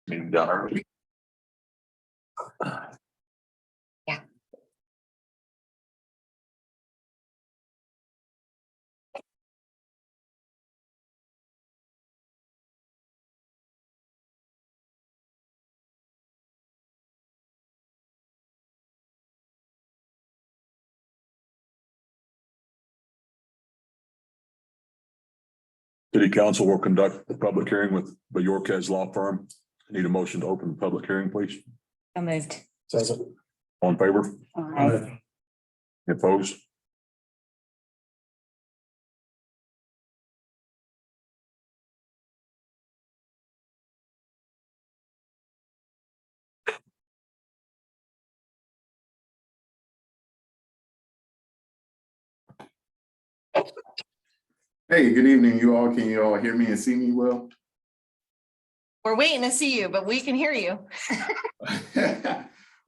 Meeting Dalhart. Yeah. City Council will conduct the public hearing with the Yorkes Law Firm. Need a motion to open the public hearing, please. So moved. Second. All in favor? Aye. Opposed? Hey, good evening, you all. Can you all hear me and see me well? We're waiting to see you, but we can hear you.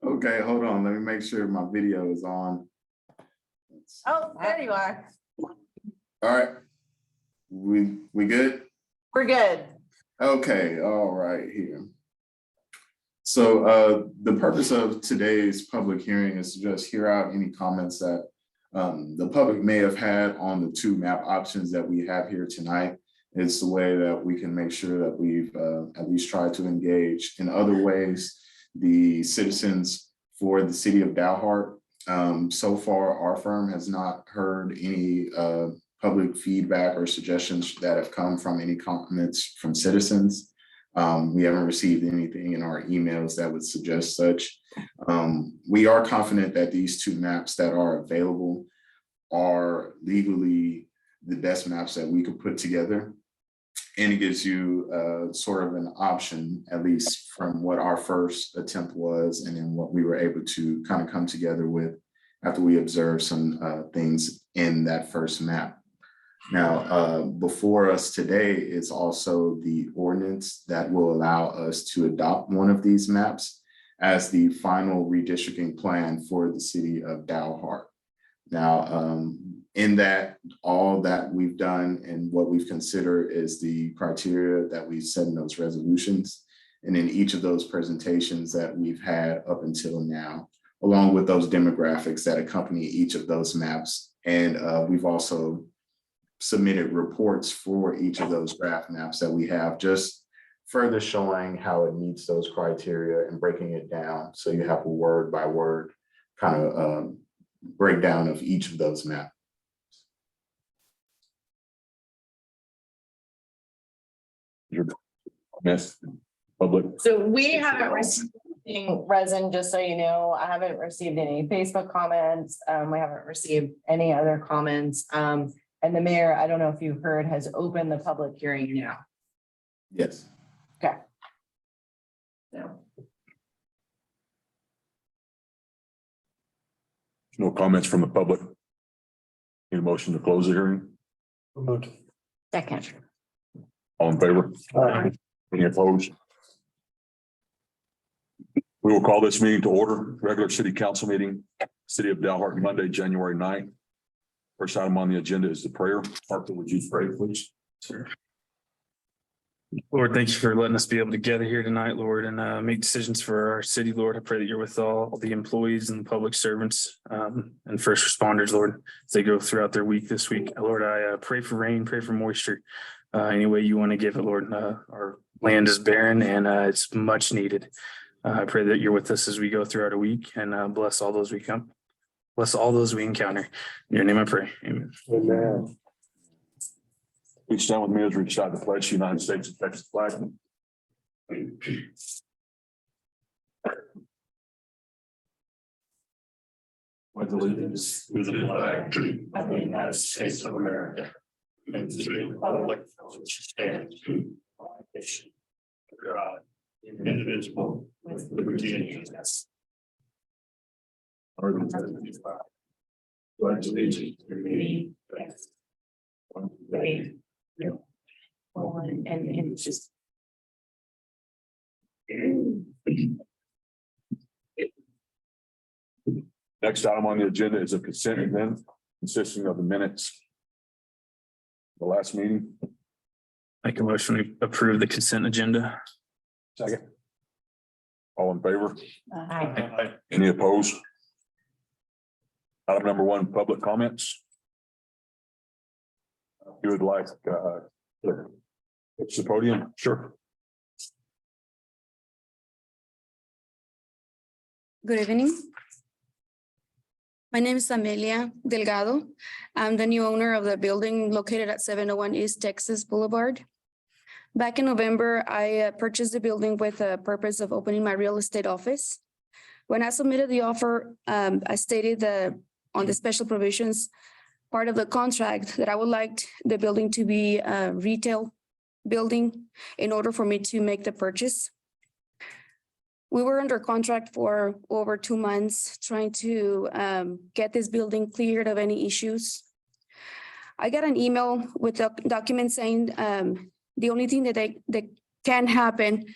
Okay, hold on. Let me make sure my video is on. Oh, there you are. All right. We good? We're good. Okay, all right here. So the purpose of today's public hearing is to just hear out any comments that the public may have had on the two map options that we have here tonight. It's the way that we can make sure that we've at least tried to engage in other ways the citizens for the city of Dalhart. So far, our firm has not heard any public feedback or suggestions that have come from any comments from citizens. We haven't received anything in our emails that would suggest such. We are confident that these two maps that are available are legally the best maps that we could put together. And it gives you sort of an option, at least from what our first attempt was, and then what we were able to kind of come together with after we observed some things in that first map. Now, before us today is also the ordinance that will allow us to adopt one of these maps as the final redistricting plan for the city of Dalhart. Now, in that, all that we've done and what we've considered is the criteria that we set in those resolutions. And in each of those presentations that we've had up until now, along with those demographics that accompany each of those maps. And we've also submitted reports for each of those draft maps that we have, just further showing how it meets those criteria and breaking it down. So you have a word by word kind of breakdown of each of those maps. Yes, public. So we haven't received anything, Resin, just so you know, I haven't received any Facebook comments. We haven't received any other comments. And the mayor, I don't know if you heard, has opened the public hearing now. Yes. Okay. No. No comments from the public. Need a motion to close the hearing. Second. All in favor? Aye. Any opposed? We will call this meeting to order. Regular city council meeting, city of Dalhart, Monday, January 9th. First item on the agenda is the prayer. Arthur, would you pray, please? Sure. Lord, thank you for letting us be able to gather here tonight, Lord, and make decisions for our city, Lord. I pray that you're with all the employees and the public servants and first responders, Lord, as they go throughout their week this week. Lord, I pray for rain, pray for moisture, any way you want to give it, Lord. Our land is barren and it's much needed. I pray that you're with us as we go throughout a week and bless all those we come. Bless all those we encounter. In your name I pray. Amen. Amen. Please stand with me as we recite the pledge, the United States and Texas flag. With allegiance to the flag of the United States of America and to the republic which stands one nation under God, indivisible, with liberty and justice. Pledge allegiance to me. One day. And just. Next item on the agenda is a consent agenda consisting of the minutes. The last meeting. Make a motion to approve the consent agenda. Second. All in favor? Aye. Any opposed? Item number 1, public comments. You would like, it's the podium, sure. Good evening. My name is Amelia Delgado. I'm the new owner of the building located at 701 East Texas Boulevard. Back in November, I purchased the building with the purpose of opening my real estate office. When I submitted the offer, I stated on the special provisions part of the contract that I would like the building to be a retail building in order for me to make the purchase. We were under contract for over 2 months trying to get this building cleared of any issues. I got an email with a document saying the only thing that can happen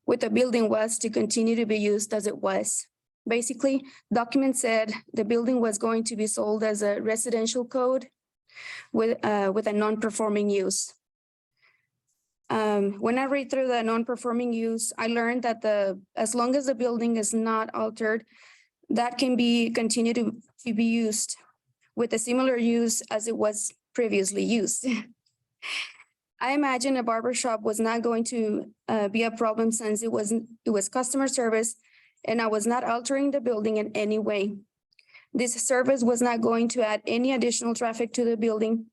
with the building was to continue to be used as it was. Basically, document said the building was going to be sold as a residential code with a non-performing use. When I read through the non-performing use, I learned that as long as the building is not altered, that can be continued to be used with a similar use as it was previously used. I imagine a barber shop was not going to be a problem since it was customer service and I was not altering the building in any way. This service was not going to add any additional traffic to the building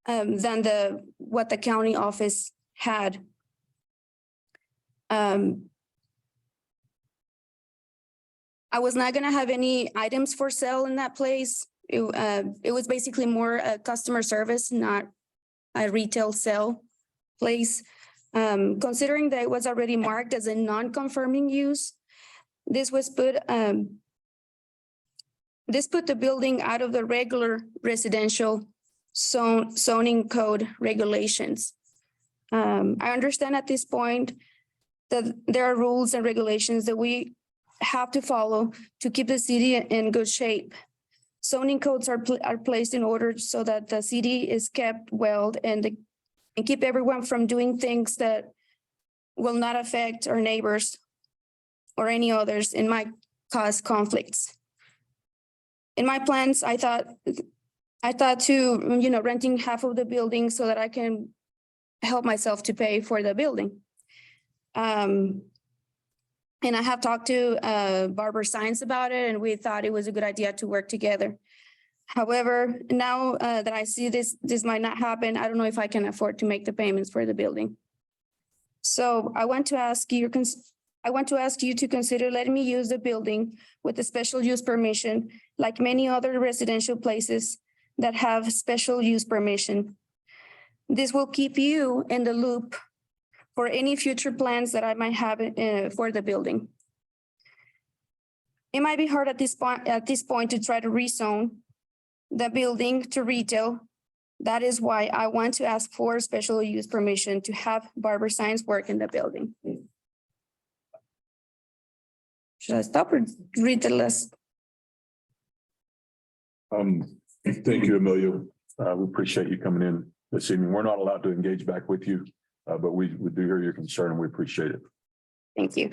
than what the county office had. I was not gonna have any items for sale in that place. It was basically more a customer service, not a retail sale place. Considering that it was already marked as a non-conforming use, this put the building out of the regular residential zoning code regulations. I understand at this point that there are rules and regulations that we have to follow to keep the city in good shape. Zoning codes are placed in order so that the city is kept well and keep everyone from doing things that will not affect our neighbors or any others and might cause conflicts. In my plans, I thought to, renting half of the building so that I can help myself to pay for the building. And I have talked to Barbara Science about it, and we thought it was a good idea to work together. However, now that I see this might not happen, I don't know if I can afford to make the payments for the building. So I want to ask you to consider letting me use the building with a special use permission, like many other residential places that have special use permission. This will keep you in the loop for any future plans that I might have for the building. It might be hard at this point to try to rezone the building to retail. That is why I want to ask for special use permission to have Barber Science work in the building. Should I stop or read the list? Thank you, Amelia. We appreciate you coming in this evening. We're not allowed to engage back with you, but we do hear your concern and we appreciate it. Thank you.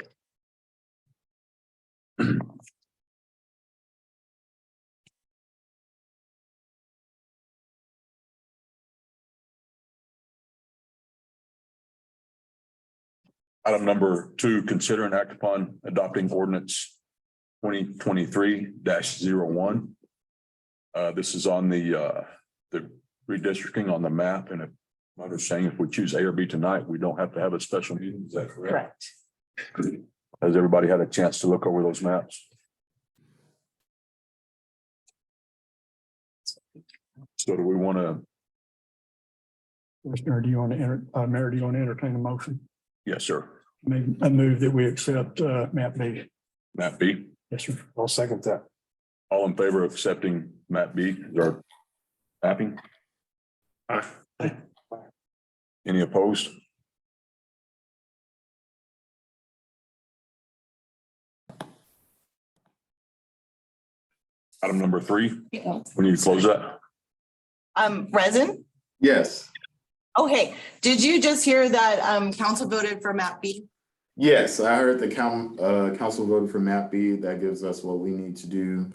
Item number 2, consider and act upon adopting ordinance 2023-01. This is on the redistricting on the map, and if I'm understanding, if we choose A or B tonight, we don't have to have a special meeting. Is that correct? Correct. Has everybody had a chance to look over those maps? So do we want to? Commissioner, do you want to Mayor, do you want to entertain a motion? Yes, sir. I move that we accept map B. Map B. Yes, sir. I'll second that. All in favor of accepting map B or mapping? Aye. Any opposed? Item number 3, we need to close that. Resin? Yes. Okay, did you just hear that council voted for map B? Yes, I heard the council voted for map B. That gives us what we need to do.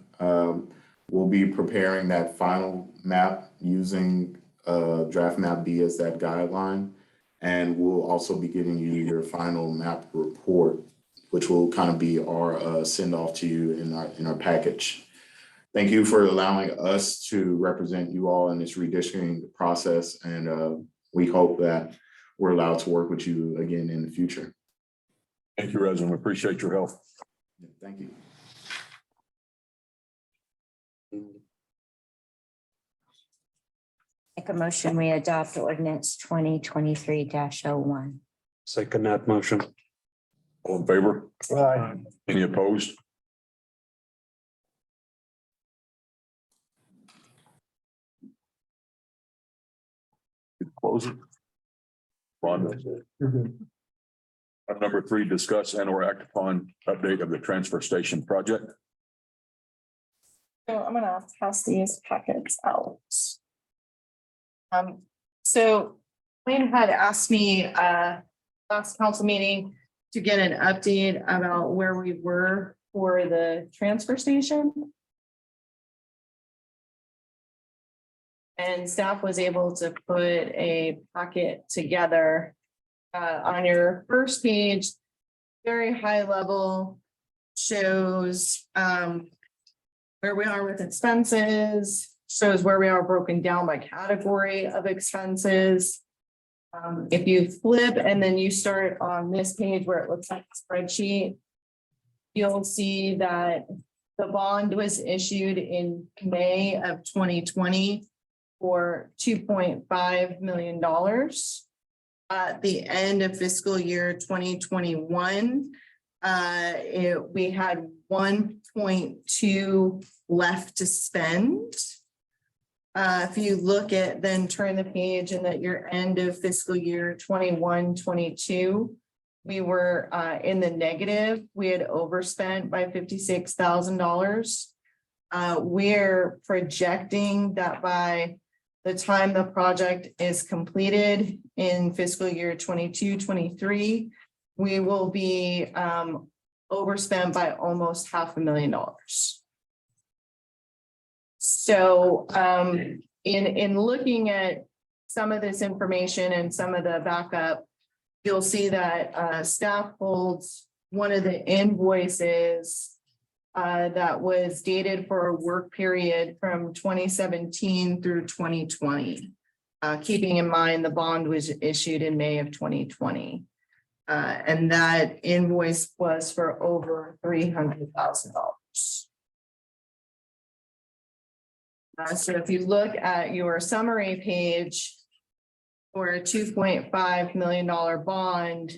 We'll be preparing that final map using draft map B as that guideline. And we'll also be giving you your final map report, which will kind of be our send off to you in our package. Thank you for allowing us to represent you all in this redistricting process. And we hope that we're allowed to work with you again in the future. Thank you, Resin. We appreciate your help. Thank you. Make a motion, we adopt ordinance 2023-01. Second that motion. All in favor? Aye. Any opposed? Close it. Ron. You're good. Item number 3, discuss and or act upon update of the transfer station project. So I'm gonna pass these packets out. So Wayne had asked me, last council meeting to get an update about where we were for the transfer station. And staff was able to put a packet together. On your first page, very high level, shows where we are with expenses, shows where we are broken down by category of expenses. If you flip and then you start on this page where it looks like a spreadsheet, you'll see that the bond was issued in May of 2020 for $2.5 million. At the end of fiscal year 2021, we had 1.2 left to spend. If you look at, then turn the page and at your end of fiscal year 21-22, we were in the negative. We had overspent by $56,000. We're projecting that by the time the project is completed in fiscal year 22-23, we will be overspent by almost $500,000. So in looking at some of this information and some of the backup, you'll see that staff holds one of the invoices that was dated for a work period from 2017 through 2020. Keeping in mind the bond was issued in May of 2020. And that invoice was for over $300,000. So if you look at your summary page for a $2.5 million bond,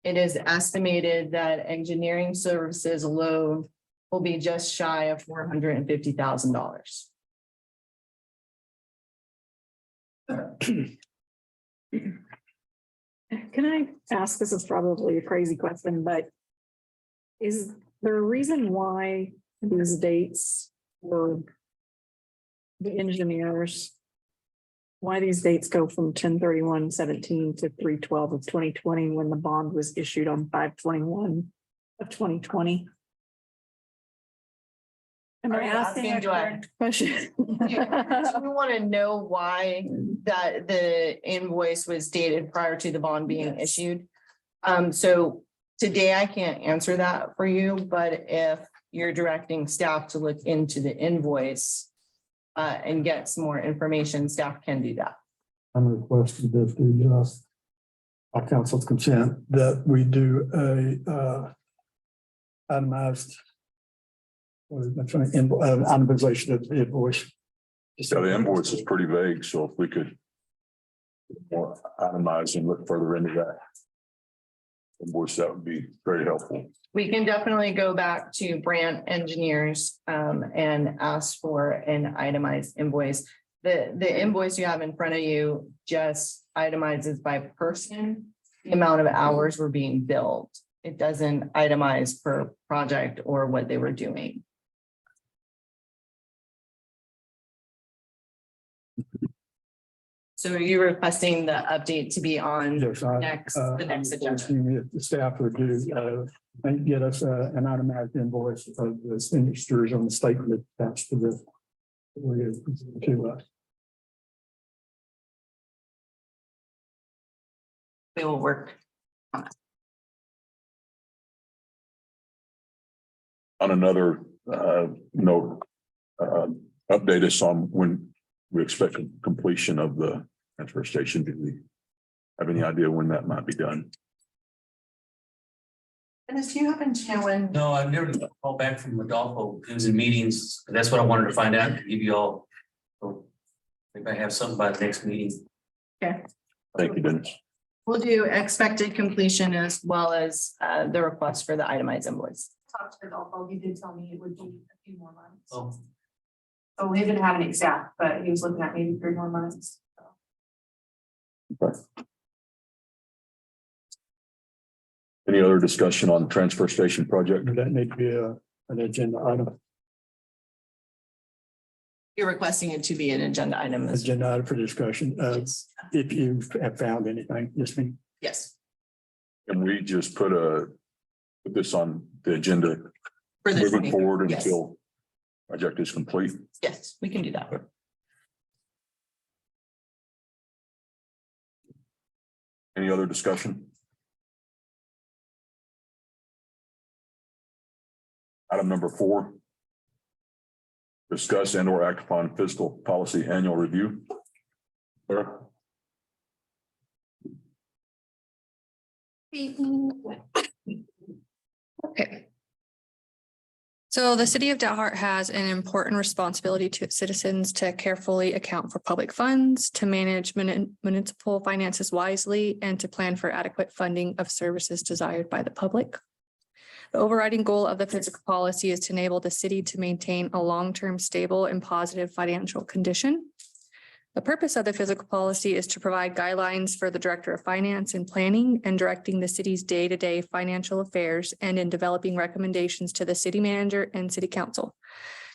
it is estimated that engineering services alone will be just shy of $450,000. Can I ask, this is probably a crazy question, but is there a reason why these dates were the engineers, why these dates go from 10/31/17 to 3/12 of 2020 when the bond was issued on 5/21 of 2020? Am Are I you asking a asking, do I- correct question? We want to know why that the invoice was dated prior to the bond being issued. So today I can't answer that for you, but if you're directing staff to look into the invoice and get some more information, staff can do that. I'm requesting that the our council's consent that we do a itemized itemization of the invoice. So the invoice is pretty vague, so if we could more itemize and look further into that invoice, that would be very helpful. We can definitely go back to Brandt Engineers and ask for an itemized invoice. The invoice you have in front of you just itemizes by person the amount of hours were being billed. It doesn't itemize per project or what they were doing. So are you requesting the update to be on Yes, I. next, uh, the next I'm agenda? requesting that the staff would do, and get us an automatic invoice of the expenditures on the statement attached to this. To us. We will work. On another note, update us on when we expect completion of the transfer station. Do we have any idea when that might be done? Dennis, do you happen to know when? No, I've never called back from Rodolfo. He was in meetings. That's what I wanted to find out, to give you all. So maybe I have something by the next meeting. Okay, Thank you, Dennis. we'll do expected completion as well as the request for the itemized invoice. Talked to Rodolfo, he did tell me it would be a few more months. Oh, So we didn't have an exact, but he was looking at maybe 3 more months. Any other discussion on the transfer station project? Would that need to be an agenda item, You're requesting it to be an agenda item. agenda item for discussion, Yes. if you have found anything, just me. Yes, Can we just put this on the agenda for this moving forward yes. until project is complete? Yes, we can do that. Any other discussion? Item number 4. Discuss and or act upon fiscal policy annual review. Clara? Okay. So the city of Dalhart has an important responsibility to its citizens to carefully account for public funds, to manage municipal finances wisely, and to plan for adequate funding of services desired by the public. The overriding goal of the fiscal policy is to enable the city to maintain a long-term stable and positive financial condition. The purpose of the fiscal policy is to provide guidelines for the Director of Finance and Planning and directing the city's day-to-day financial affairs and in developing recommendations to the city manager and city council.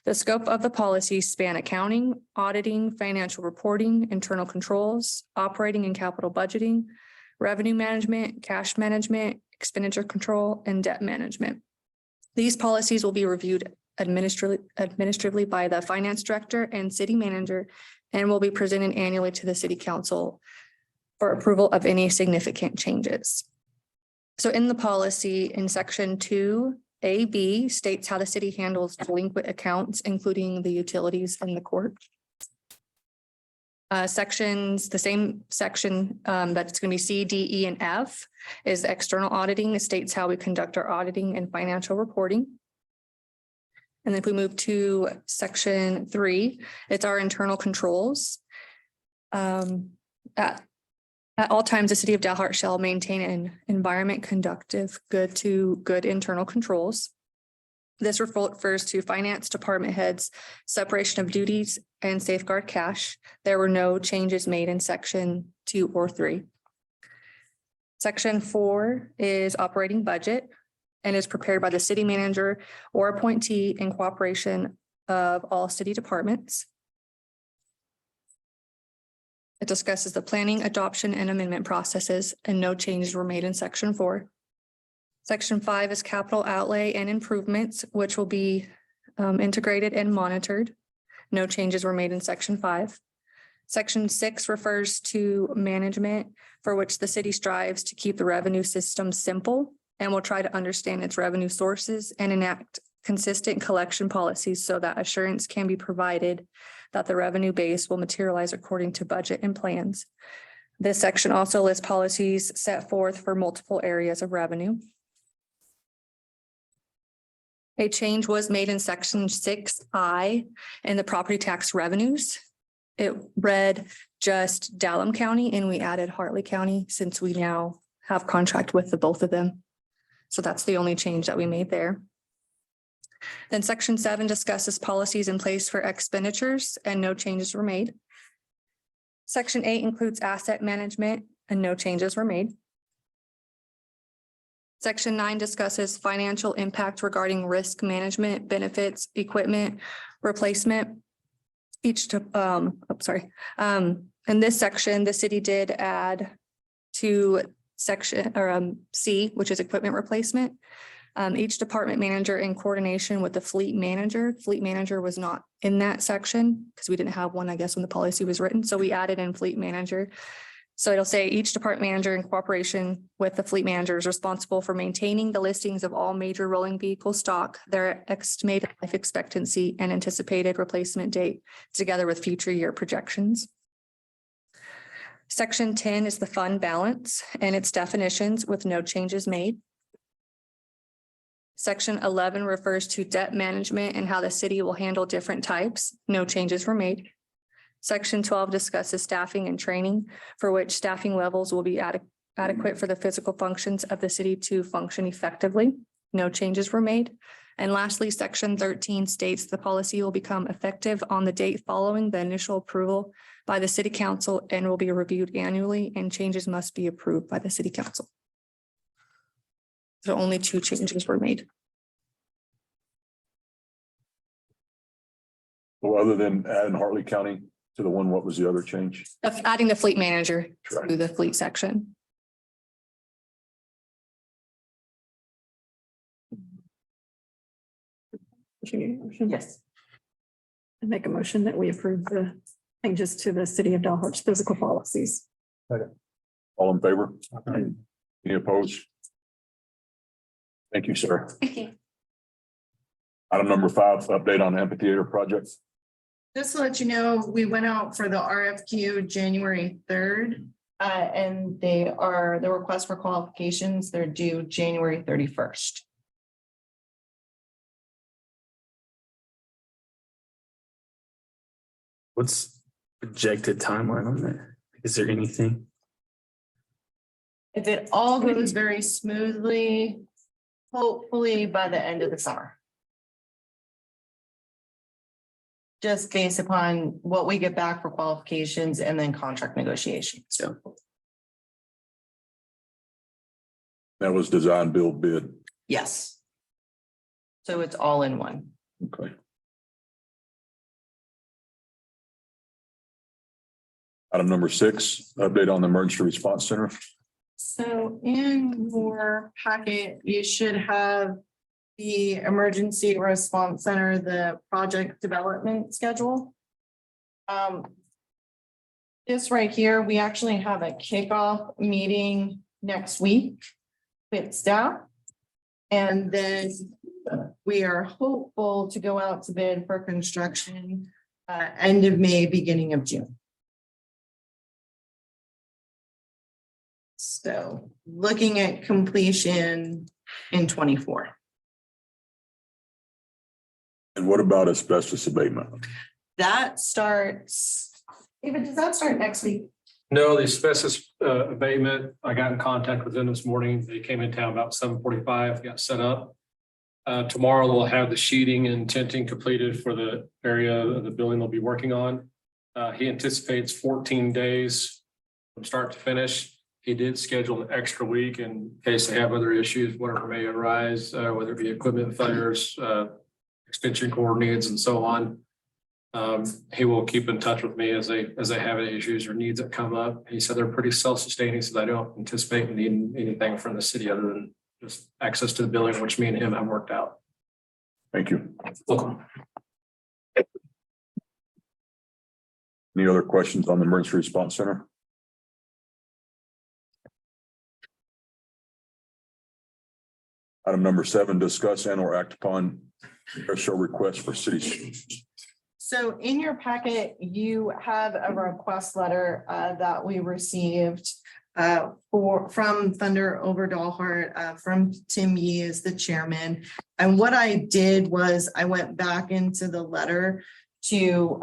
The scope of the policy span accounting, auditing, financial reporting, internal controls, operating and capital budgeting, revenue management, cash management, expenditure control, and debt management. These policies will be reviewed administratively by the finance director and city manager and will be presented annually to the city council for approval of any significant changes. So in the policy in section 2AB states how the city handles delinquent accounts, including the utilities and the court. The same section that's going to be C, D, E, and F is external auditing. It states how we conduct our auditing and financial reporting. And then if we move to section 3, it's our internal controls. At all times, the city of Dalhart shall maintain an environment conducive to good internal controls. This refers to finance department heads, separation of duties, and safeguard cash. There were no changes made in section 2 or 3. Section 4 is operating budget and is prepared by the city manager or appointee in cooperation of all city departments. It discusses the planning, adoption, and amendment processes, and no changes were made in section 4. Section 5 is capital outlay and improvements, which will be integrated and monitored. No changes were made in section 5. Section 6 refers to management, for which the city strives to keep the revenue system simple and will try to understand its revenue sources and enact consistent collection policies so that assurance can be provided that the revenue base will materialize according to budget and plans. This section also lists policies set forth for multiple areas of revenue. A change was made in section 6I in the property tax revenues. It read just Dalham County and we added Hartley County since we now have contract with the both of them. So that's the only change that we made there. Then section 7 discusses policies in place for expenditures and no changes were made. Section 8 includes asset management and no changes were made. Section 9 discusses financial impact regarding risk management, benefits, equipment, replacement. In this section, the city did add to section or C, which is equipment replacement. Each department manager in coordination with the fleet manager was not in that section because we didn't have one, I guess, when the policy was written. So we added in fleet manager. So it'll say each department manager in cooperation with the fleet manager is responsible for maintaining the listings of all major rolling vehicle stock, their estimated life expectancy and anticipated replacement date, together with future year projections. Section 10 is the fund balance and its definitions with no changes made. Section 11 refers to debt management and how the city will handle different types. No changes were made. Section 12 discusses staffing and training, for which staffing levels will be adequate for the physical functions of the city to function effectively. No changes were made. And lastly, section 13 states the policy will become effective on the date following the initial approval by the city council and will be reviewed annually, and changes must be approved by the city council. So only 2 changes were made. Well, other than adding Hartley County to the one, what was the other change? Of adding the fleet manager to the fleet section. Yes. I make a motion that we approve the changes to the city of Dalhart's physical policies. All in favor? Any opposed? Thank you, sir. Okay. Item number 5, update on amphitheater project. Just to let you know, we went out for the RFQ January 3rd. And they are, the request for qualifications, they're due January 31st. What's projected timeline on that? Is there anything? If it all goes very smoothly, hopefully by the end of the summer. Just based upon what we get back for qualifications and then contract negotiations. So That was design, build, bid. yes. So it's all in one. Okay. Item number 6, update on the emergency response center. So in your packet, you should have the emergency response center, the project development schedule. This right here, we actually have a kickoff meeting next week with staff. And then we are hopeful to go out to bid for construction end of May, beginning of June. So looking at completion in 24. And what about asbestos abatement? That starts, David, does that start next week? No, the asbestos abatement, I got in contact with them this morning. They came in town about 7:45, got set up. Tomorrow we'll have the sheeting and tinting completed for the area of the building they'll be working on. He anticipates 14 days from start to finish. He did schedule an extra week in case they have other issues, whatever may arise, whether it be equipment failures, extension coordinates and so on. He will keep in touch with me as they have any issues or needs that come up. He said they're pretty self-sustaining, so I don't anticipate needing anything from the city other than just access to the building, which me and him have worked out. Thank you. Welcome. Any other questions on the emergency response center? Item number 7, discuss and or act upon special request for city. So in your packet, you have a request letter that we received from Thunder over Dalhart from Tim Yee as the chairman. And what I did was I went back into the letter to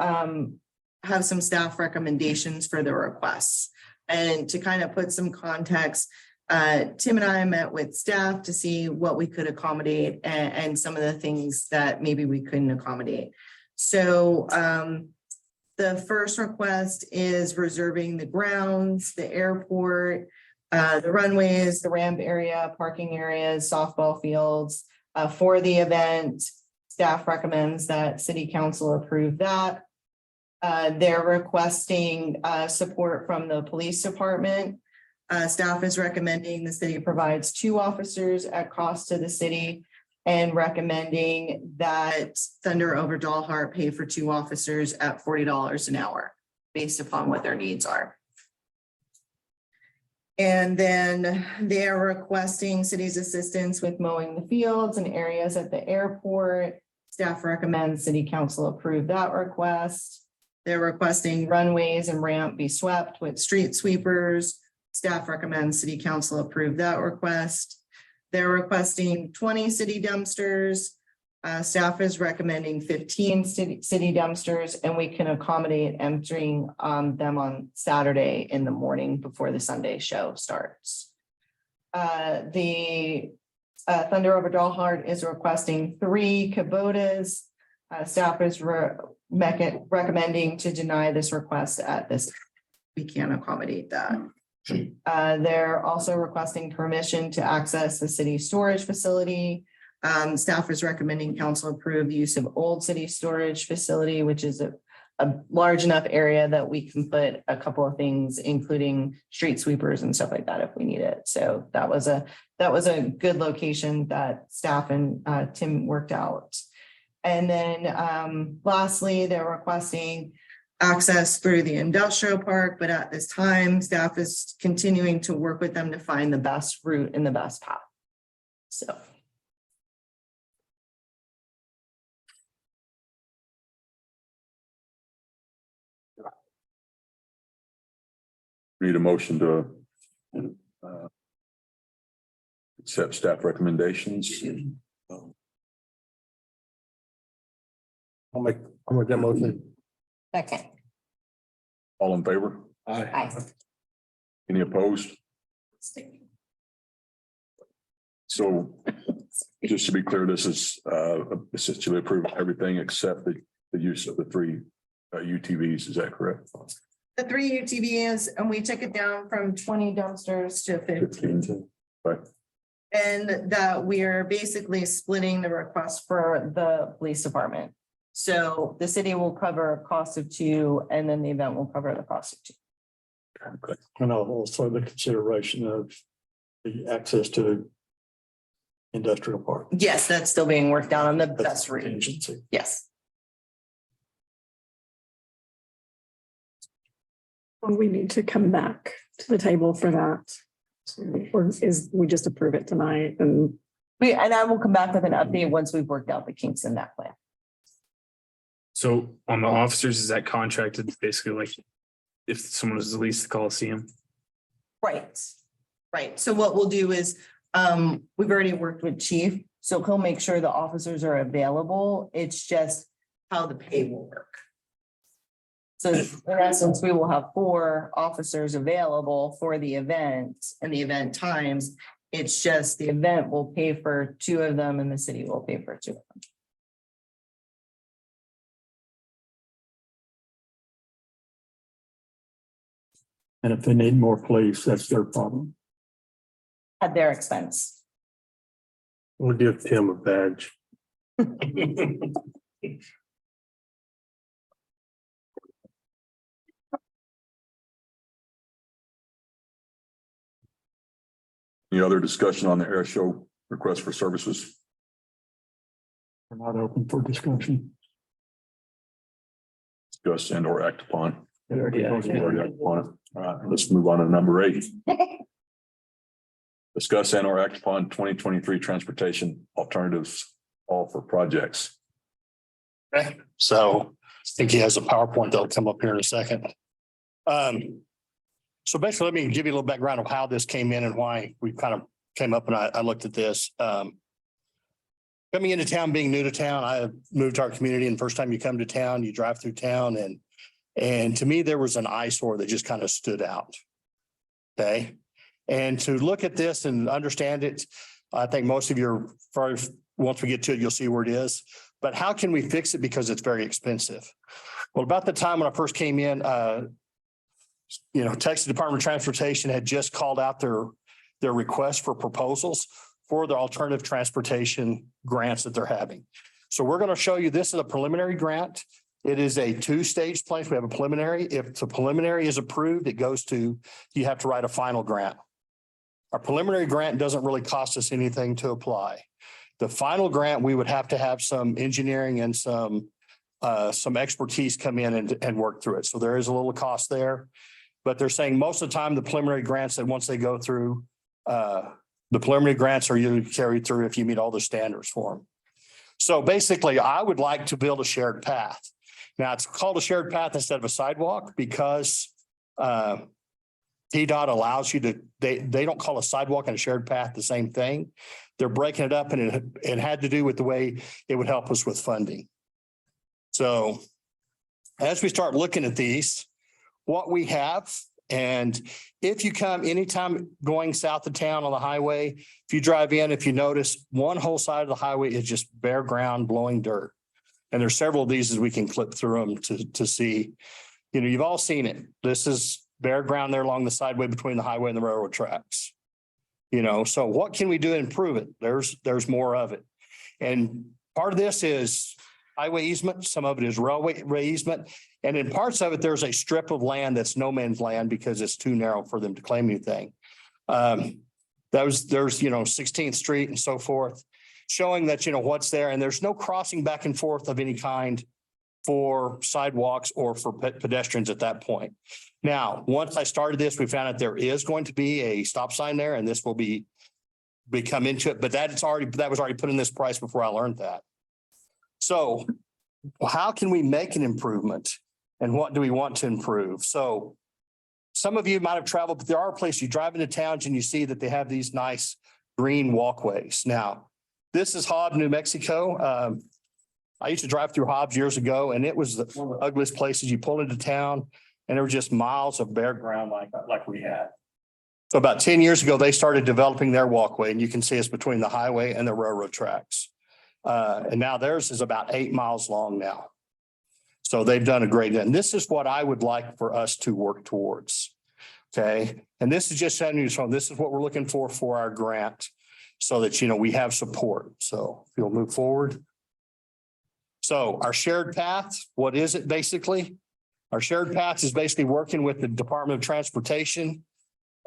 have some staff recommendations for the requests. And to kind of put some context, Tim and I met with staff to see what we could accommodate and some of the things that maybe we couldn't accommodate. So the first request is reserving the grounds, the airport, the runways, the ramp area, parking areas, softball fields for the event. Staff recommends that city council approve that. They're requesting support from the police department. Staff is recommending the city provides 2 officers at cost to the city and recommending that Thunder over Dalhart pay for 2 officers at $40 an hour based upon what their needs are. And then they are requesting city's assistance with mowing the fields and areas at the airport. Staff recommends city council approve that request. They're requesting runways and ramp be swept with street sweepers. Staff recommends city council approve that request. They're requesting 20 city dumpsters. Staff is recommending 15 city dumpsters, and we can accommodate emptying them on Saturday in the morning before the Sunday show starts. The Thunder over Dalhart is requesting 3 Kubotas. Staff is recommending to deny this request at this. We can't accommodate that. They're also requesting permission to access the city storage facility. Staff is recommending council approve use of old city storage facility, which is a large enough area that we can put a couple of things, including street sweepers and stuff like that if we need it. So that was a good location that staff and Tim worked out. And then lastly, they're requesting access through the industrial park, but at this time, staff is continuing to work with them to find the best route and the best path. So. Need a motion to accept staff recommendations. I'll make that motion. Second. All in favor? Aye. Any opposed? So just to be clear, this is essentially approve everything except the use of the 3 UTVs. Is that correct? The 3 UTVs, and we took it down from 20 dumpsters to 15. Right. And that we are basically splitting the request for the police department. So the city will cover a cost of 2, and then the event will cover the cost of 2. Okay. And also the consideration of the access to industrial park. Yes, that's still being worked out on the best route. Contingency. Yes. We need to come back to the table for that. Or is we just approve it tonight and And I will come back with an update once we've worked out the kinks in that plan. So on the officers, is that contracted basically like if someone was to lease the Coliseum? Right. Right. So what we'll do is, we've already worked with chief, so he'll make sure the officers are available. It's just how the pay will work. So in essence, we will have 4 officers available for the event and the event times. It's just the event will pay for 2 of them and the city will pay for 2 of them. And if they need more police, that's their problem. At their expense. We'll give Tim a badge. Any other discussion on the air show request for services? We're not open for discussion. Discuss and or act upon. Yeah. Already acted upon it. All right, let's move on to number 8. Discuss and or act upon 2023 transportation alternatives all for projects. Okay, so I think he has a PowerPoint that'll come up here in a second. So basically, let me give you a little background of how this came in and why we kind of came up and I looked at this. Coming into town, being new to town, I moved to our community, and first time you come to town, you drive through town, and to me, there was an eyesore that just kind of stood out. Okay, and to look at this and understand it, I think most of you are probably, once we get to it, you'll see where it is. But how can we fix it? Because it's very expensive. Well, about the time when I first came in, Texas Department of Transportation had just called out their request for proposals for the alternative transportation grants that they're having. So we're going to show you, this is a preliminary grant It is a two-stage plan. We have a preliminary. If the preliminary is approved, it goes to, you have to write a final grant. Our preliminary grant doesn't really cost us anything to apply. The final grant, we would have to have some engineering and some expertise come in and work through it. So there is a little cost there. But they're saying most of the time, the preliminary grants that once they go through, the preliminary grants are usually carried through if you meet all the standards for them. So basically, I would like to build a shared path. Now, it's called a shared path instead of a sidewalk because TDOT allows you to, they don't call a sidewalk and a shared path the same thing. They're breaking it up, and it had to do with the way it would help us with funding. So as we start looking at these, what we have, and if you come anytime going south of town on the highway, if you drive in, if you notice, one whole side of the highway is just bare ground blowing dirt. And there's several of these as we can clip through them to see, you know, you've all seen it. This is bare ground there along the sideway between the highway and the railroad tracks. You know, so what can we do to improve it? There's more of it. And part of this is highway easement. Some of it is railway easement. And in parts of it, there's a strip of land that's no man's land because it's too narrow for them to claim anything. There's, you know, 16th Street and so forth, showing that, you know, what's there. And there's no crossing back and forth of any kind for sidewalks or for pedestrians at that point. Now, once I started this, we found out there is going to be a stop sign there, and this will come into it, but that was already put in this price before I learned that. So how can we make an improvement, and what do we want to improve? So some of you might have traveled, but there are places you drive into towns and you see that they have these nice green walkways. Now, this is Hobbs, New Mexico. I used to drive through Hobbs years ago, and it was one of the ugliest places. You pull into town and there were just miles of bare ground like we had. So about 10 years ago, they started developing their walkway, and you can see it's between the highway and the railroad tracks. And now theirs is about 8 miles long now. So they've done a great, and this is what I would like for us to work towards. Okay. And this is just sending you from, this is what we're looking for our grant, so that, you know, we have support. So if you'll move forward. So our shared path, what is it basically? Our shared path is basically working with the Department of Transportation.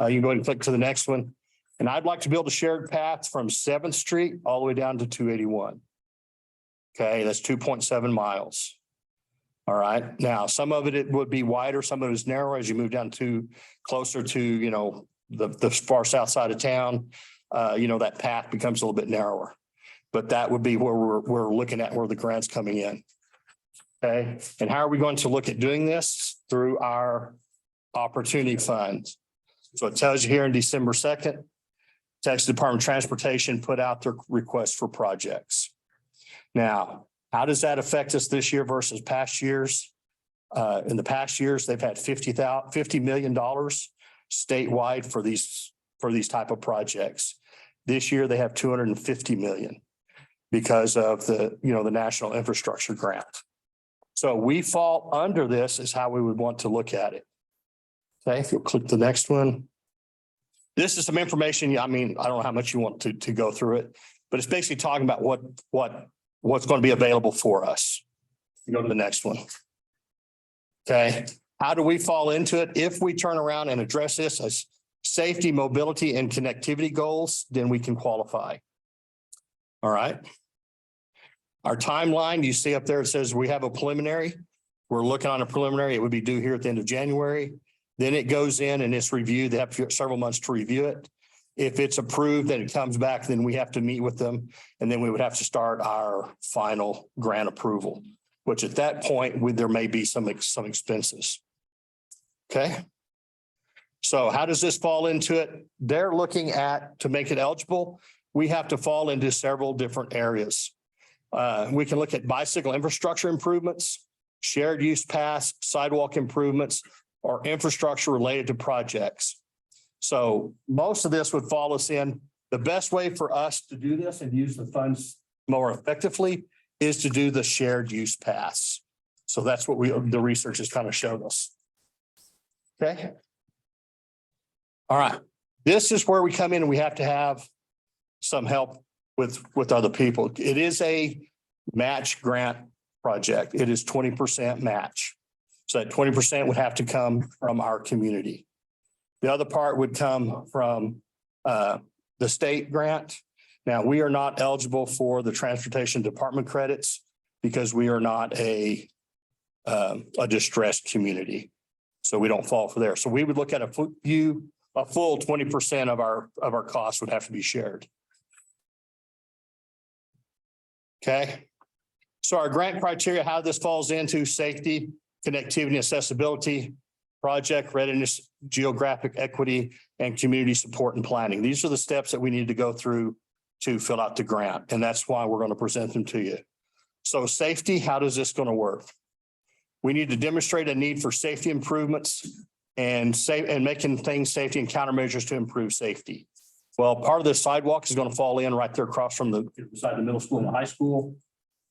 You can go ahead and click to the next one. And I'd like to build a shared path from 7th Street all the way down to 281. Okay, that's 2.7 miles. All right. Now, some of it would be wider, some of it is narrower as you move down to closer to, you know, the far south side of town. You know, that path becomes a little bit narrower. But that would be where we're looking at where the grant's coming in. Okay. And how are we going to look at doing this? Through our opportunity funds. So it tells you here in December 2nd, Texas Department of Transportation put out their request for projects. Now, how does that affect us this year versus past years? In the past years, they've had $50 million statewide for these type of projects. This year, they have 250 million because of the National Infrastructure Grant. So we fall under this is how we would want to look at it. Okay, if you'll click the next one. This is some information. I mean, I don't know how much you want to go through it, but it's basically talking about what's going to be available for us. You go to the next one. Okay, how do we fall into it? If we turn around and address this as safety, mobility, and connectivity goals, then we can qualify. All right. Our timeline, you see up there, it says we have a preliminary. We're looking on a preliminary. It would be due here at the end of January. Then it goes in and it's reviewed. They have several months to review it. If it's approved and it comes back, then we have to meet with them. And then we would have to start our final grant approval, which at that point, there may be some expenses. Okay. So how does this fall into it? They're looking at, to make it eligible, we have to fall into several different areas. We can look at bicycle infrastructure improvements, shared use paths, sidewalk improvements, or infrastructure related to projects. So most of this would fall us in. The best way for us to do this and use the funds more effectively is to do the shared use paths. So that's what the research has kind of showed us. Okay. All right. This is where we come in and we have to have some help with other people. It is a match grant project. It is 20% match. So that 20% would have to come from our community. The other part would come from the state grant. Now, we are not eligible for the transportation department credits because we are not a distressed community. So we don't fall for there. So we would look at a full 20% of our costs would have to be shared. Okay. So our grant criteria, how this falls into safety, connectivity, accessibility, project readiness, geographic equity, and community support and planning. These are the steps that we need to go through to fill out the grant. And that's why we're going to present them to you. So safety, how does this going to work? We need to demonstrate a need for safety improvements and making things safety and countermeasures to improve safety. Well, part of the sidewalk is going to fall in right there across from beside the middle school and the high school.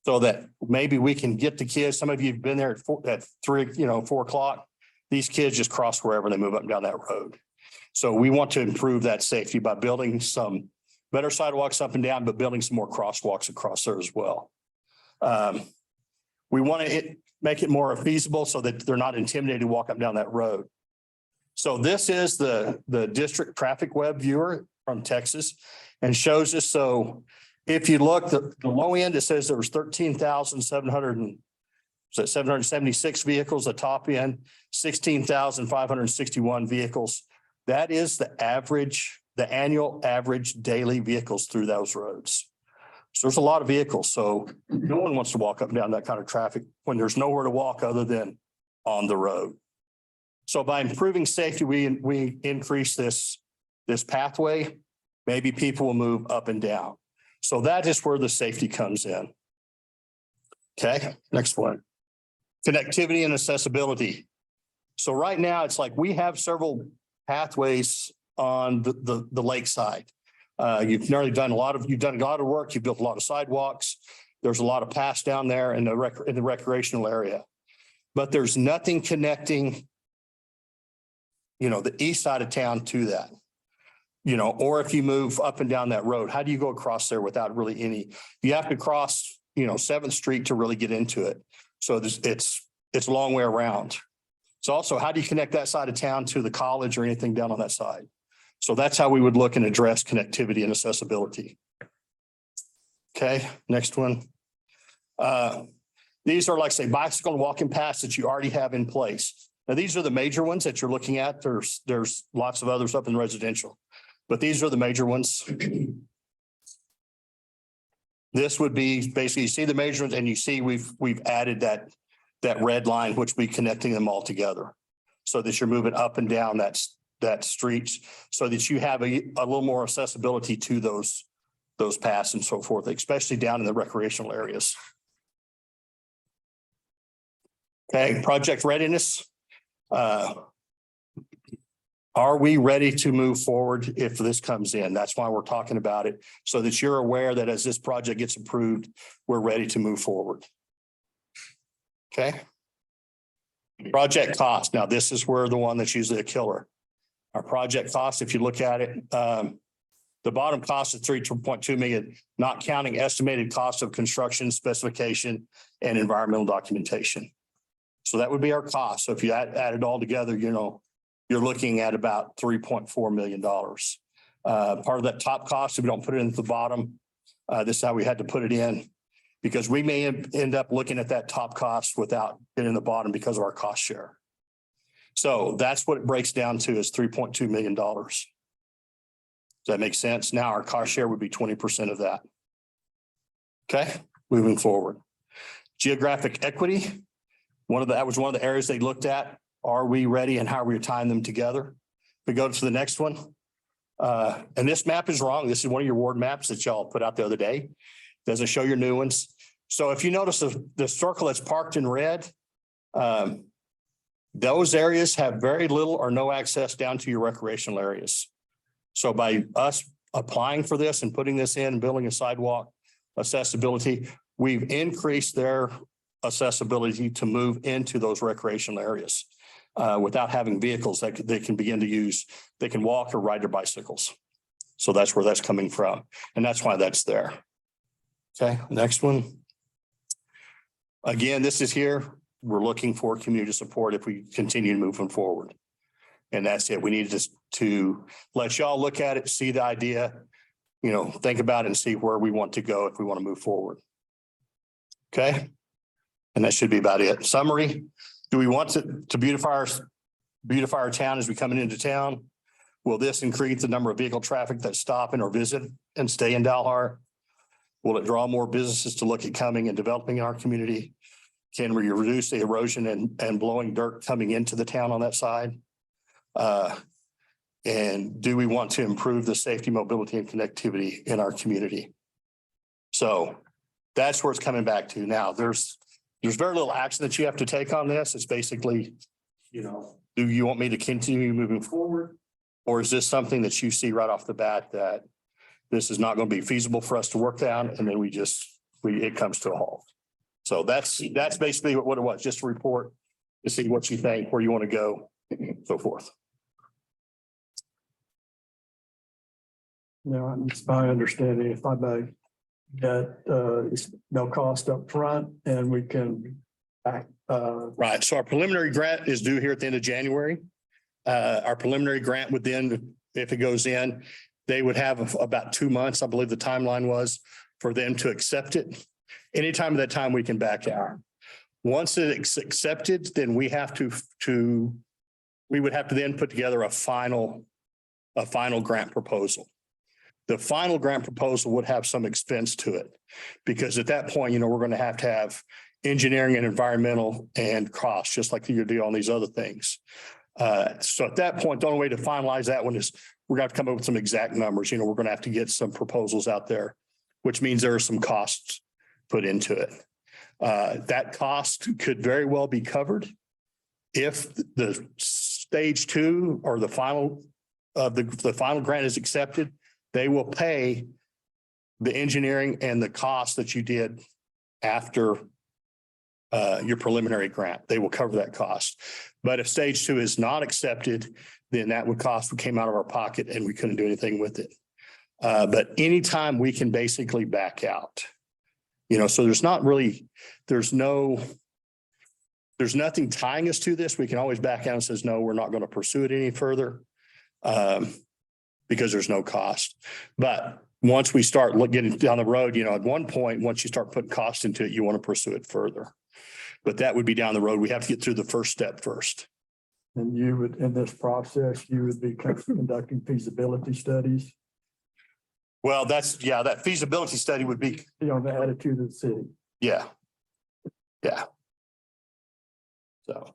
So that maybe we can get the kids, some of you have been there at 4 o'clock. These kids just cross wherever they move up and down that road. So we want to improve that safety by building some better sidewalks up and down, but building some more crosswalks across there as well. We want to make it more feasible so that they're not intimidated to walk up and down that road. So this is the district traffic web viewer from Texas and shows us. So if you look, the low end, it says there was 13,776 vehicles, the top end, 16,561 vehicles. That is the annual average daily vehicles through those roads. So there's a lot of vehicles. So no one wants to walk up and down that kind of traffic when there's nowhere to walk other than on the road. So by improving safety, we increase this pathway. Maybe people will move up and down. So that is where the safety comes in. Okay, next one. Connectivity and accessibility. So right now it's like we have several pathways on the lakeside. You've done a lot of work. You've built a lot of sidewalks. There's a lot of paths down there in the recreational area, but there's nothing connecting, the east side of town to that. Or if you move up and down that road, how do you go across there without really you have to cross, 7th Street to really get into it. So it's a long way around. So also, how do you connect that side of town to the college or anything down on that side? So that's how we would look and address connectivity and accessibility. Okay, next one. These are like, say, bicycle and walking paths that you already have in place. Now, these are the major ones that you're looking at. There's lots of others up in residential, but these are the major ones. This would be basically, you see the measurements and you see we've added that red line, which will be connecting them all together so that you're moving up and down that streets so that you have a little more accessibility to those paths and so forth, especially down in the recreational areas. Okay, project readiness. Are we ready to move forward if this comes in? That's why we're talking about it, so that you're aware that as this project gets approved, we're ready to move forward. Okay. Project cost. Now, this is where the one that's usually a killer. Our project cost, if you look at it, the bottom cost is $3.2 million, not counting estimated cost of construction, specification, and environmental documentation. So that would be our cost. So if you add it all together, you're looking at about $3.4 million. Part of that top cost, if we don't put it into the bottom, this is how we had to put it in, because we may end up looking at that top cost without it in the bottom because of our cost share. So that's what it breaks down to, is $3.2 million. Does that make sense? Now our cost share would be 20% of that. Okay, moving forward. Geographic equity. That was one of the areas they looked at. Are we ready and how are we tying them together? We go to the next one. And this map is wrong. This is one of your ward maps that y'all put out the other day. Doesn't show your new ones. So if you notice the circle that's parked in red, those areas have very little or no access down to your recreational areas. So by us applying for this and putting this in and building a sidewalk accessibility, we've increased their accessibility to move into those recreational areas without having vehicles that they can begin to use. They can walk or ride their bicycles. So that's where that's coming from. And that's why that's there. Okay, next one. Again, this is here. We're looking for community support if we continue moving forward. And that's it. We need to let y'all look at it, see the idea, think about it and see where we want to go if we want to move forward. Okay. And that should be about it. Summary. Do we want to beautify our town as we coming into town? Will this increase the number of vehicle traffic that stop in or visit and stay in Dalhart? Will it draw more businesses to look at coming and developing in our community? Can we reduce the erosion and blowing dirt coming into the town on that side? And do we want to improve the safety, mobility, and connectivity in our community? So that's where it's coming back to. Now, there's very little action that you have to take on this. It's basically, do you want me to continue moving forward? Or is this something that you see right off the bat that this is not going to be feasible for us to work down, and then it comes to a halt? So that's basically what it was, just a report to see what you think, where you want to go, so forth. It's my understanding, if I may, that it's no cost up front, and we can back. Right. So our preliminary grant is due here at the end of January. Our preliminary grant would then, if it goes in, they would have about 2 months, I believe the timeline was, for them to accept it. Anytime at that time, we can back out. Once it's accepted, then we would have to then put together a final grant proposal. The final grant proposal would have some expense to it, because at that point, we're going to have engineering and environmental and costs, just like you do on these other things. So at that point, the only way to finalize that one is we're going to have to come up with some exact numbers. We're going to have to get some proposals out there, which means there are some costs put into it. That cost could very well be covered if the stage 2 or the final grant is accepted. They will pay the engineering and the cost that you did after your preliminary grant. They will cover that cost. But if stage 2 is not accepted, then that would came out of our pocket and we couldn't do anything with it. But anytime we can basically back out, so there's nothing tying us to this. We can always back out and says, no, we're not going to pursue it any further. Because there's no cost. But once we start getting down the road, at one point, once you start putting cost into it, you want to pursue it further. But that would be down the road. We have to get through the first step first. And you would, in this process, you would be conducting feasibility studies. Well, that feasibility study would be. The attitude of the city. Yeah. So.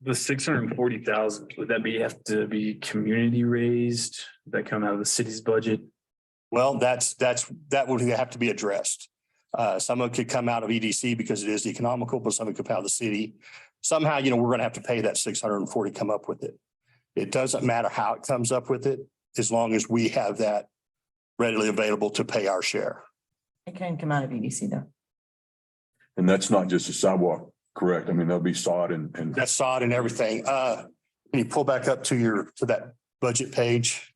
The 640,000, would that have to be community raised? Would that come out of the city's budget? Well, that would have to be addressed. Some of it could come out of EDC because it is economical, but some of it could come out of the city. Somehow, we're going to have to pay that 640, come up with it. It doesn't matter how it comes up with it, as long as we have that readily available to pay our share. It can come out of EDC though. And that's not just a sidewalk, correct? I mean, there'll be sod and. That's sod and everything. Can you pull back up to that budget page?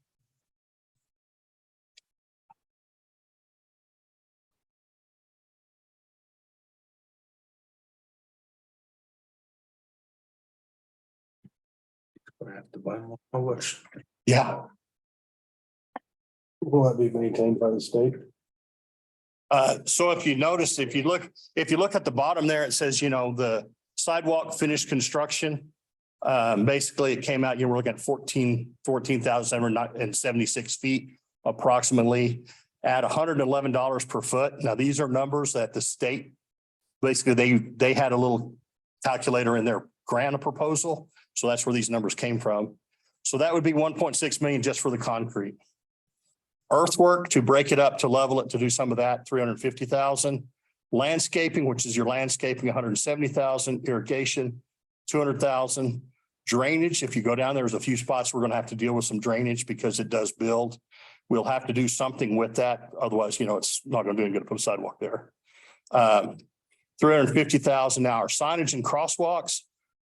I have to buy more. How much? Yeah. Will that be maintained by the state? So if you notice, if you look at the bottom there, it says, the sidewalk finished construction. Basically it came out, we're looking at 14,776 feet approximately at $111 per foot. Now, these are numbers that the state, basically they had a little calculator in their grant proposal. So that's where these numbers came from. So that would be 1.6 million just for the concrete. Earthwork to break it up, to level it, to do some of that, 350,000. Landscaping, which is your landscaping, 170,000. Irrigation, 200,000. Drainage, if you go down, there's a few spots we're going to have to deal with some drainage because it does build. We'll have to do something with that. Otherwise, it's not going to do any good to put a sidewalk there. 350,000. Now our signage and crosswalks,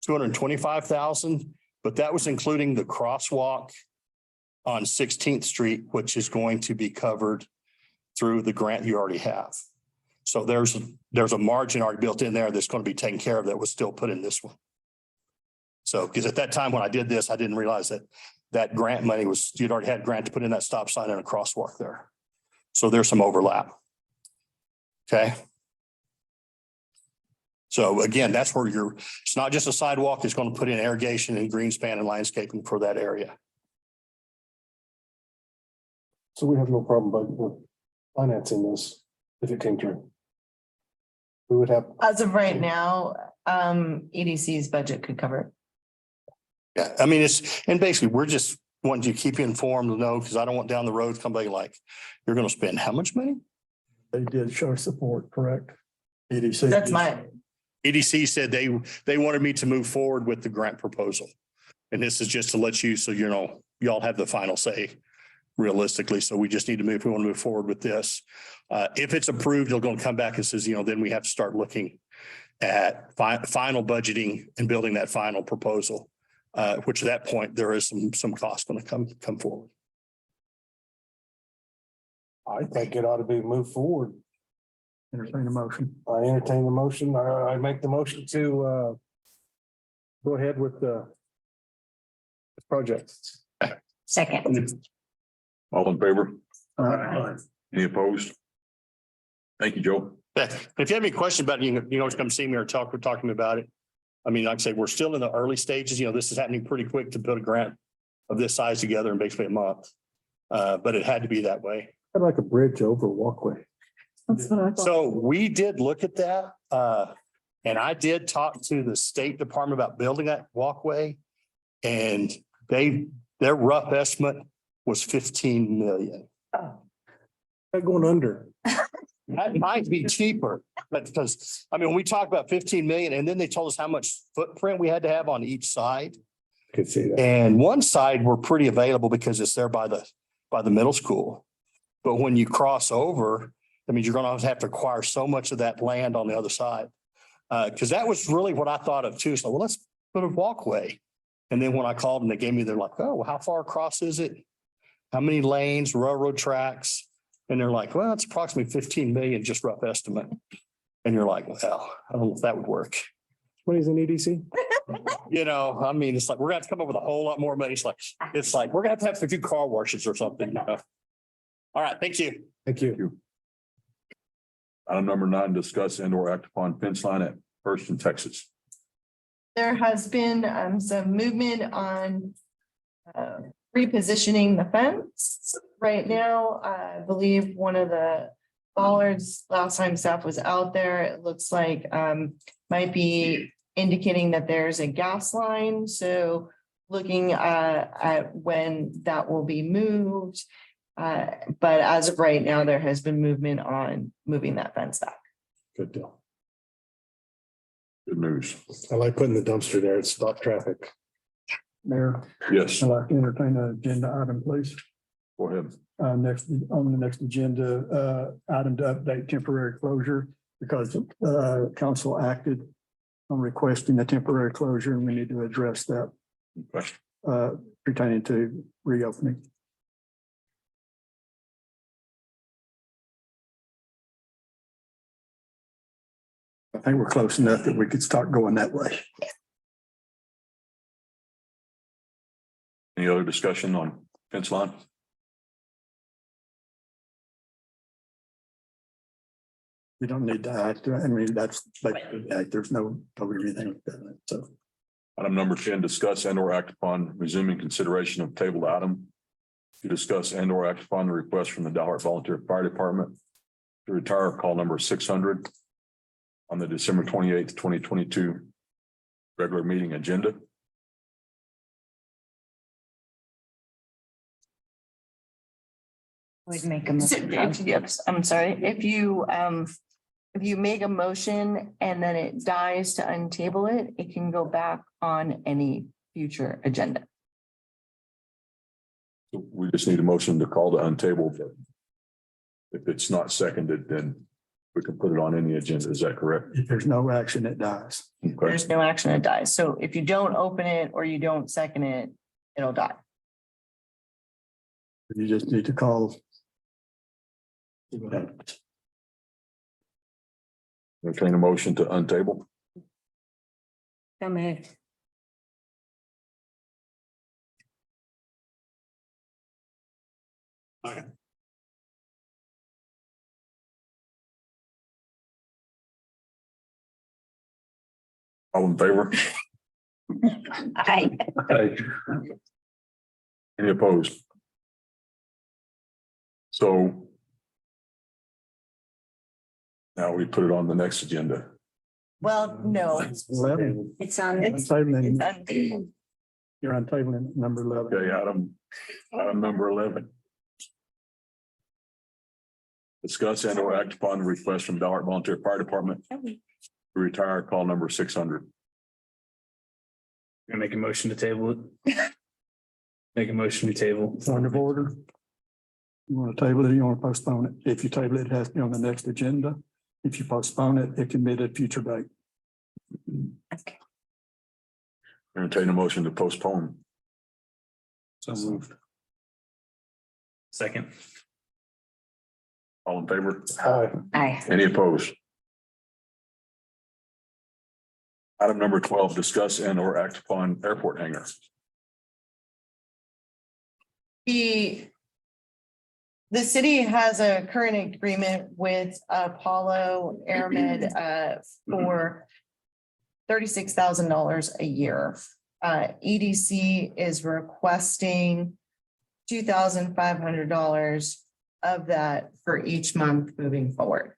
225,000, but that was including the crosswalk on 16th Street, which is going to be covered through the grant you already have. So there's a margin already built in there that's going to be taken care of that was still put in this one. So, because at that time when I did this, I didn't realize that that grant money was, you'd already had grant to put in that stop sign and a crosswalk there. So there's some overlap. Okay. So again, that's where it's not just a sidewalk, it's going to put in irrigation and greenspan and landscaping for that area. So we have no problem with financing this if it came through. We would have. As of right now, EDC's budget could cover it. Yeah, I mean, and basically, we're just wanting to keep you informed to know, because I don't want down the road somebody like, you're going to spend how much money? They did show support, correct? EDC. That's my, EDC said they wanted me to move forward with the grant proposal. And this is just to let you, so you know, y'all have the final say realistically. So we just need to move, we want to move forward with this. If it's approved, they're going to come back and says, you know, then we have to start looking at final budgeting and building that final proposal. Which at that point, there is some cost going to come forward. I think it ought to be moved forward. Entertain a motion. I entertain the motion. I make the motion to go ahead with the project. Second. All in favor? Aye. Any opposed? Thank you, Joe. If you have any questions about it, you can always come see me or talk to me about it. I mean, like I say, we're still in the early stages. You know, this is happening pretty quick to put a grant of this size together in basically a month. But it had to be that way. I'd like a bridge over a walkway. That's what I thought. So we did look at that. And I did talk to the State Department about building that walkway. And their rough estimate was 15 million. They're going under. That might be cheaper, but because, I mean, when we talk about 15 million and then they told us how much footprint we had to have on each side. Could see that. And one side were pretty available because it's there by the middle school. But when you cross over, I mean, you're going to have to acquire so much of that land on the other side. Because that was really what I thought of too. So, well, let's put a walkway. And then when I called and they gave me, they're like, oh, well, how far across is it? How many lanes, railroad tracks? And they're like, well, it's approximately 15 million, just rough estimate. And you're like, well, I don't know if that would work. What is an EDC? You know, I mean, it's like, we're gonna have to come up with a whole lot more money. It's like, we're gonna have to a few car washes or something. You know? All right, thank you. Thank you. Item number 9, discuss and or act upon fence line at First in Texas. there has been some movement on repositioning the fence. Right now, I believe one of the bollards, last time staff was out there, it looks like might be indicating that there's a gas line. So looking at when that will be moved. But as of right now, there has been movement on moving that fence back. Good deal. Good news. I like putting the dumpster there. It stops traffic. Mayor, Yes, I'd like to entertain an agenda item, please. go ahead. Next, on the next agenda, item to update temporary closure because council acted on requesting a temporary closure and we need to address that Question. pertaining to reopening. I think we're close enough that we could start going that way. Any other discussion on fence line? We don't need to act. I mean, that's like, there's no, anything like that. So. Item number 10, discuss and or act upon resuming consideration of tabled item to discuss and or act upon the request from the Dalhart Volunteer Fire Department to retire call number 600 on the December 28th, 2022 regular meeting agenda. Would make a motion. I'm sorry, if you make a motion and then it dies to untable it, it can go back on any future agenda. We just need a motion to call to untable. But if it's not seconded, then we can put it on any agenda. Is that correct? If there's no action, it dies. Okay. There's no action, it dies. So if you don't open it or you don't second it, it'll die. You just need to call. Entertain a motion to untable. So moved. All in favor? Aye. Any opposed? So now we put it on the next agenda. Well, no. 11. It's on. It's- Tabling, you're on tabling number 11. Okay, item number 11. Discuss and or act upon the request from Dalhart Volunteer Fire Department to retire call number 600. I make a motion to table it. Make a motion to table. Point of order. You want to table it, or you want to postpone it? If you table it, it has to be on the next agenda. If you postpone it, it can be at a future date. Okay. Entertain a motion to postpone. So moved. Second. All in favor? Aye. Any opposed? Item number 12, discuss and or act upon airport hangar. The city has a current agreement with Apollo Airmed for $36,000 a year. EDC is requesting $2,500 of that for each month moving forward.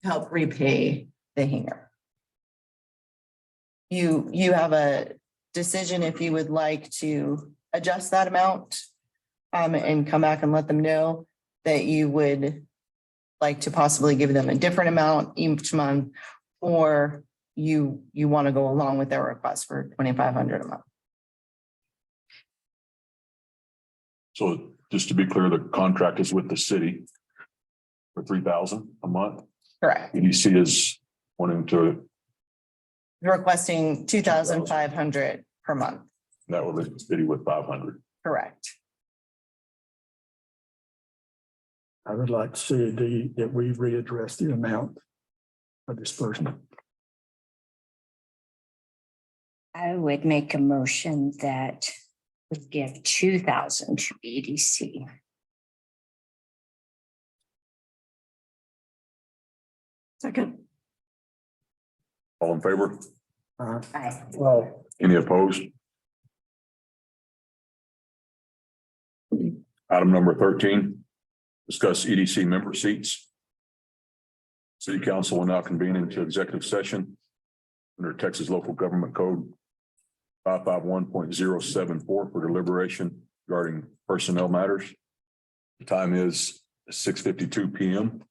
Help repay the hangar. You have a decision if you would like to adjust that amount and come back and let them know that you would like to possibly give them a different amount each month, or you want to go along with their request for $2,500 a month. So just to be clear, the contract is with the city for $3,000 a month. Correct. EDC is wanting to, Requesting $2,500 per month. that will leave the city with 500. Correct. I would like to see that we readdress the amount of disbursement. I would make a motion that we give 2,000 to EDC. Second. All in favor? Aye. Well, Any opposed? Item number 13, discuss EDC member seats. City Council will now convene into executive session under Texas Local Government Code 551.074 for deliberation regarding personnel matters. The time is 6:52 PM.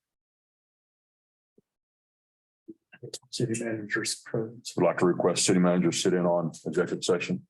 city manager's presence. Would like to request city manager sit in on executive session.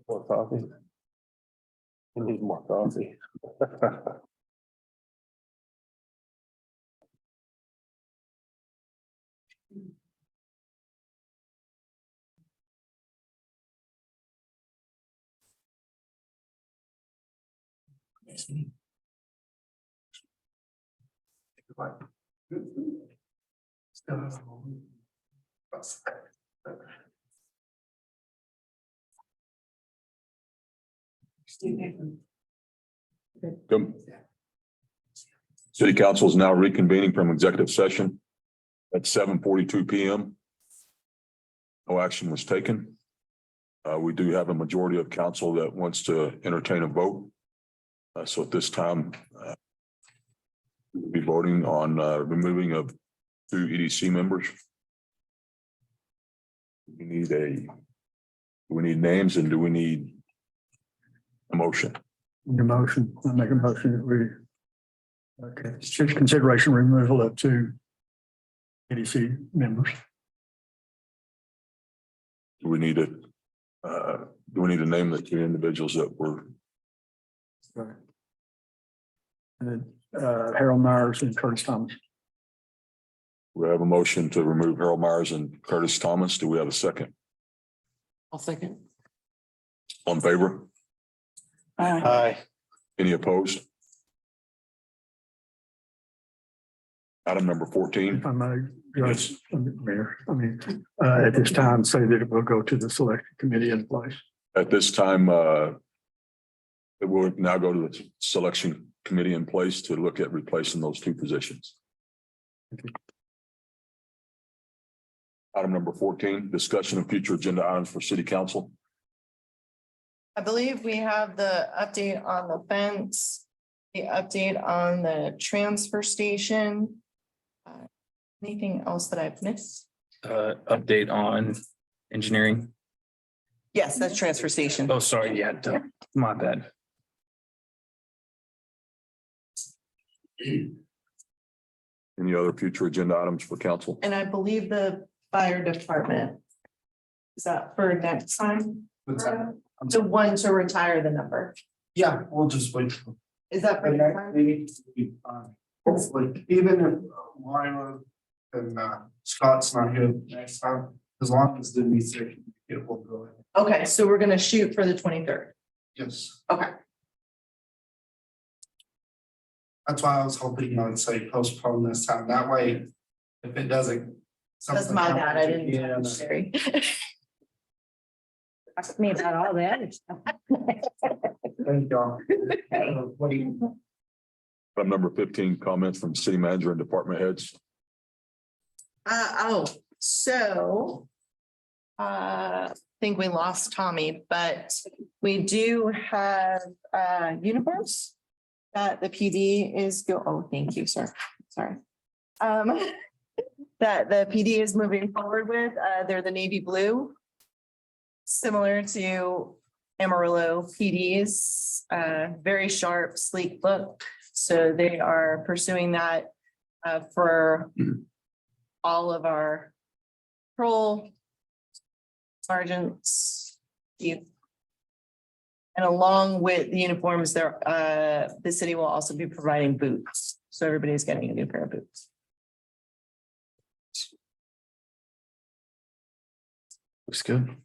More coffee. We need more coffee. Good. City Council is now reconvening from executive session at 7:42 PM. No action was taken. We do have a majority of council that wants to entertain a vote. So at this time, we'll be voting on removing of 2 EDC members. We need names, and do we need a motion? Your motion, I make a motion that we. Okay, consideration removal of 2 EDC members. Do we need to name the 2 individuals that were? Right. And then Harold Myers and Curtis Thomas. We have a motion to remove Harold Myers and Curtis Thomas. Do we have a second? I'll second. On favor? Aye. Any opposed? Item number 14. If I may, Judge, Mayor, at this time, say that it will go to the select committee in place. At this time, it will now go to the selection committee in place to look at replacing those 2 positions. Item number 14, discussion of future agenda items for city council. I believe we have the update on the fence, the update on the transfer station. Anything else that I've missed? Update on engineering. Yes, that's transfer station. Oh, sorry, yeah, my bad. Any other future agenda items for council? And I believe the fire department. Is that for next time? The one to retire the number. Yeah, we'll just wait. Is that for next time? Hopefully, even if Lyra and Scott's not here next time, as long as the music, it will go. Okay, so we're gonna shoot for the 23rd. Yes, Okay, that's why I was hoping I would say postpone this time. That way, if it doesn't. that's my bad. I didn't. Yeah. Sherry. Ask me about all the other stuff. Thank y'all. Item number 15, comments from city manager and department heads. So. I think we lost Tommy, but we do have uniforms. That the PD is thank you, sir. Sorry. That the PD is moving forward with, they're the navy blue. Similar to Amarillo PD's, very sharp, sleek look. So they are pursuing that for all of our patrol sergeants. And along with the uniforms, the city will also be providing boots. So everybody's getting a new pair of boots. Looks good.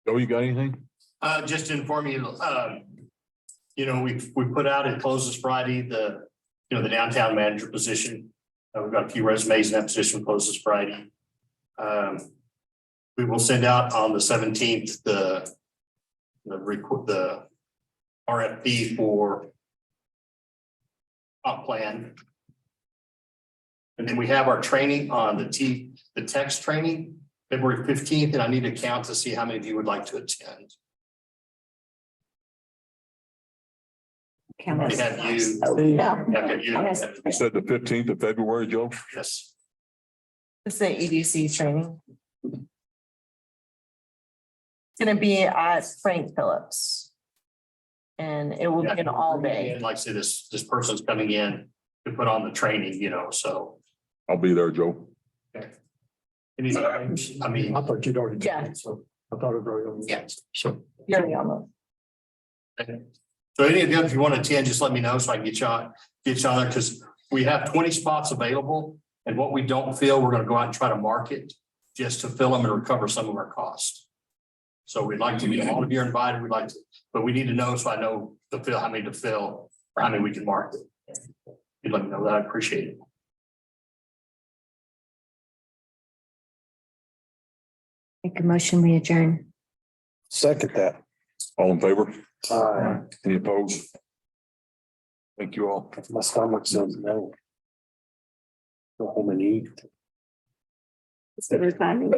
Joe, you got anything? Just to inform you, we put out, it closes Friday, the downtown manager position. We've got a few resumes in that position, closes Friday. We will send out on the 17th, the RFP for op plan. And then we have our training on the text training, February 15th, and I need to count to see how many of you would like to attend. We have you. You said the 15th of February, Joe? Yes. It's the EDC training. It's gonna be at Frank Phillips. And it will be an all day. And like I said, this person's coming in to put on the training, so. I'll be there, Joe. And Any, I mean, I thought you'd already. done Yeah. it, So I thought it was already on. Yeah. so, You're the almost. so any of you, if you want to attend, just let me know so I can get y'all there, because we have 20 spots available. And what we don't fill, we're gonna go out and try to market just to fill them and recover some of our costs. So we'd like to, all of you are invited, we'd like to, but we need to know, so I know to fill, how many to fill, or how many we can market. You'd let me know that, I appreciate it. Make a motion, we adjourn. Second that. All in favor? Any opposed? Thank you all. My stomach says no. Go home and eat. It's every time.